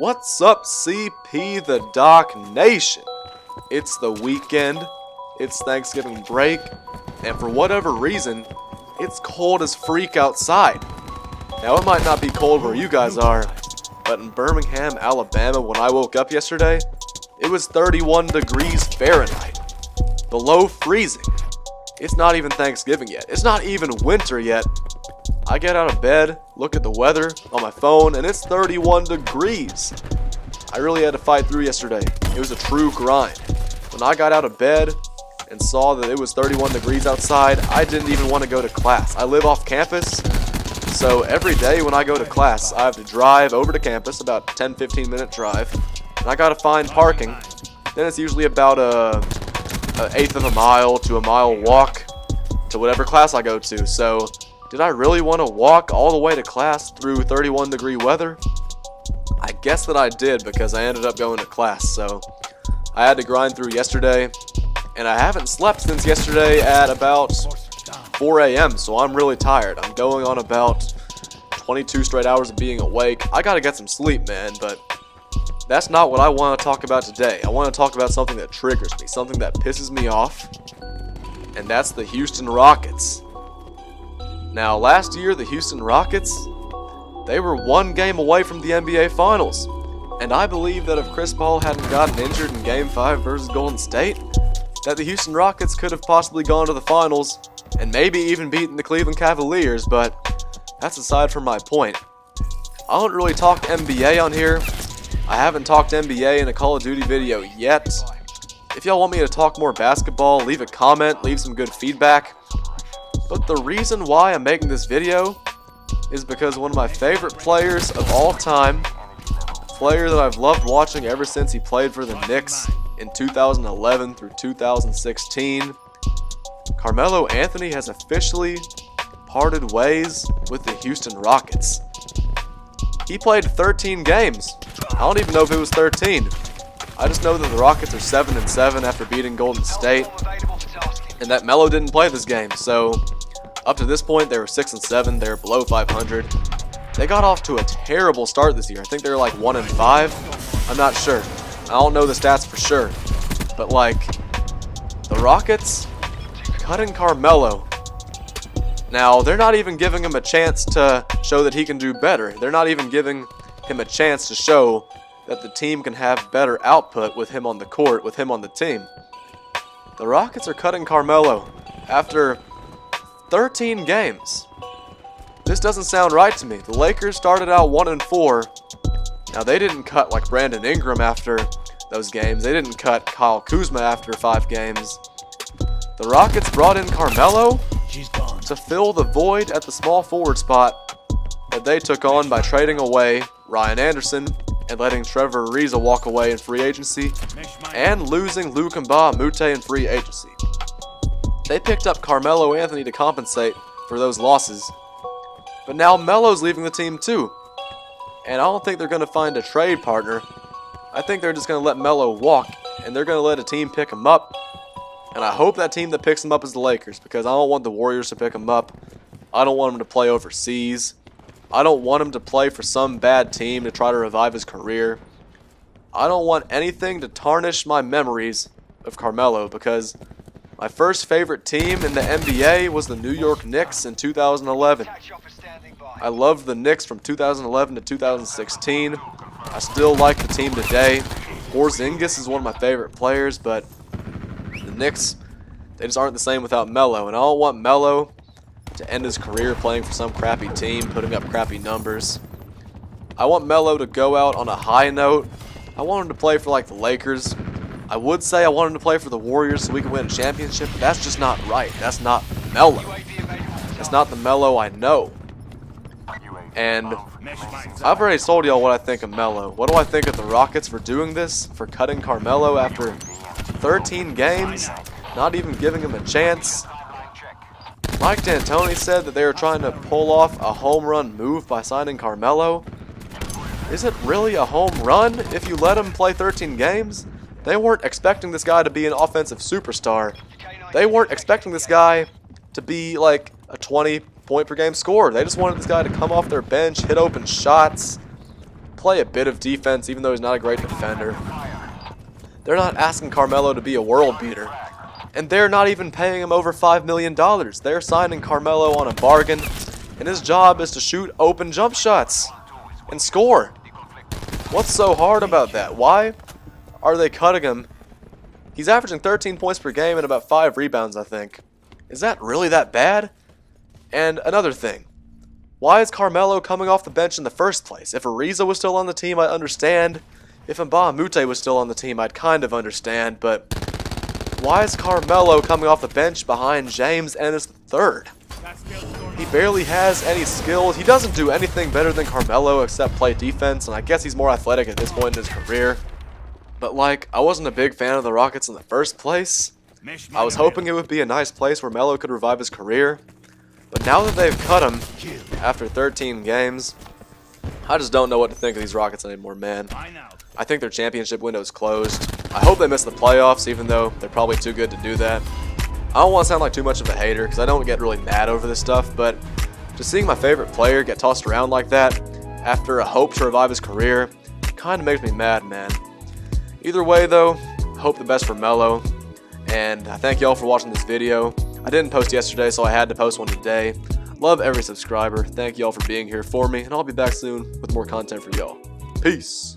What's up, CP the Doc Nation? It's the weekend, it's Thanksgiving break, and for whatever reason, it's cold as freak outside. Now, it might not be cold where you guys are, but in Birmingham, Alabama, when I woke up yesterday, it was 31 degrees Fahrenheit. Below freezing. It's not even Thanksgiving yet. It's not even winter yet. I get out of bed, look at the weather on my phone, and it's 31 degrees. I really had to fight through yesterday. It was a true grind. When I got out of bed and saw that it was 31 degrees outside, I didn't even want to go to class. I live off campus, so every day when I go to class, I have to drive over to campus, about a 10-15 minute drive, and I gotta find parking. Then it's usually about an eighth of a mile to a mile walk to whatever class I go to. So did I really want to walk all the way to class through 31 degree weather? I guess that I did, because I ended up going to class. So I had to grind through yesterday, and I haven't slept since yesterday at about 4 a.m. So I'm really tired. I'm going on about 22 straight hours of being awake. I gotta get some sleep, man, but that's not what I want to talk about today. I want to talk about something that triggers me, something that pisses me off, and that's the Houston Rockets. Now, last year, the Houston Rockets, they were one game away from the NBA Finals, and I believe that if Chris Paul hadn't gotten injured in Game 5 versus Golden State, that the Houston Rockets could have possibly gone to the Finals and maybe even beaten the Cleveland Cavaliers, but that's aside from my point. I don't really talk NBA on here. I haven't talked NBA in a Call of Duty video yet. If y'all want me to talk more basketball, leave a comment, leave some good feedback. But the reason why I'm making this video is because one of my favorite players of all time, a player that I've loved watching ever since he played for the Knicks in 2011 through 2016, Carmelo Anthony has officially parted ways with the Houston Rockets. He played 13 games. I don't even know if it was 13. I just know that the Rockets are 7-7 after beating Golden State, and that Melo didn't play this game. So up to this point, they were 6-7. They were below 500. They got off to a terrible start this year. I think they were like 1-5. I'm not sure. I don't know the stats for sure. But like, the Rockets cutting Carmelo. Now, they're not even giving him a chance to show that he can do better. They're not even giving him a chance to show that the team can have better output with him on the court, with him on the team. The Rockets are cutting Carmelo after 13 games. This doesn't sound right to me. The Lakers started out 1-4. Now, they didn't cut like Brandon Ingram after those games. They didn't cut Kyle Kuzma after 5 games. The Rockets brought in Carmelo to fill the void at the small forward spot that they took on by trading away Ryan Anderson and letting Trevor Ariza walk away in free agency, and losing Luka Mute in free agency. They picked up Carmelo Anthony to compensate for those losses, but now Melo's leaving the team too, and I don't think they're going to find a trade partner. I think they're just going to let Melo walk, and they're going to let a team pick him up. And I hope that team that picks him up is the Lakers, because I don't want the Warriors to pick him up. I don't want him to play overseas. I don't want him to play for some bad team to try to revive his career. I don't want anything to tarnish my memories of Carmelo, because my first favorite team in the NBA was the New York Knicks in 2011. I loved the Knicks from 2011 to 2016. I still like the team today. Porzingis is one of my favorite players, but the Knicks, they just aren't the same without Melo, and I don't want Melo to end his career playing for some crappy team, putting up crappy numbers. I want Melo to go out on a high note. I want him to play for like the Lakers. I would say I want him to play for the Warriors so we can win a championship, but that's just not right. That's not Melo. That's not the Melo I know. And I've already told y'all what I think of Melo. What do I think of the Rockets for doing this, for cutting Carmelo after 13 games, not even giving him a chance? Mike D'Antoni said that they were trying to pull off a home run move by signing Carmelo. Is it really a home run if you let him play 13 games? They weren't expecting this guy to be an offensive superstar. They weren't expecting this guy to be like a 20 point per game scorer. They just wanted this guy to come off their bench, hit open shots, play a bit of defense even though he's not a great defender. They're not asking Carmelo to be a world beater. And they're not even paying him over $5 million. They're signing Carmelo on a bargain, and his job is to shoot open jump shots and score. What's so hard about that? Why are they cutting him? He's averaging 13 points per game and about 5 rebounds, I think. Is that really that bad? And another thing. Why is Carmelo coming off the bench in the first place? If Ariza was still on the team, I'd understand. If Mbah Moute was still on the team, I'd kind of understand, but why is Carmelo coming off the bench behind James Ennis III? He barely has any skills. He doesn't do anything better than Carmelo except play defense, and I guess he's more athletic at this point in his career. But like, I wasn't a big fan of the Rockets in the first place. I was hoping it would be a nice place where Melo could revive his career. But now that they've cut him after 13 games, I just don't know what to think of these Rockets anymore, man. I think their championship window is closed. I hope they miss the playoffs, even though they're probably too good to do that. I don't want to sound like too much of a hater, because I don't get really mad over this stuff, but just seeing my favorite player get tossed around like that after a hope to revive his career kind of makes me mad, man. Either way, though, I hope the best for Melo, and I thank y'all for watching this video. I didn't post yesterday, so I had to post one today. Love every subscriber. Thank y'all for being here for me, and I'll be back soon with more content for y'all. Peace.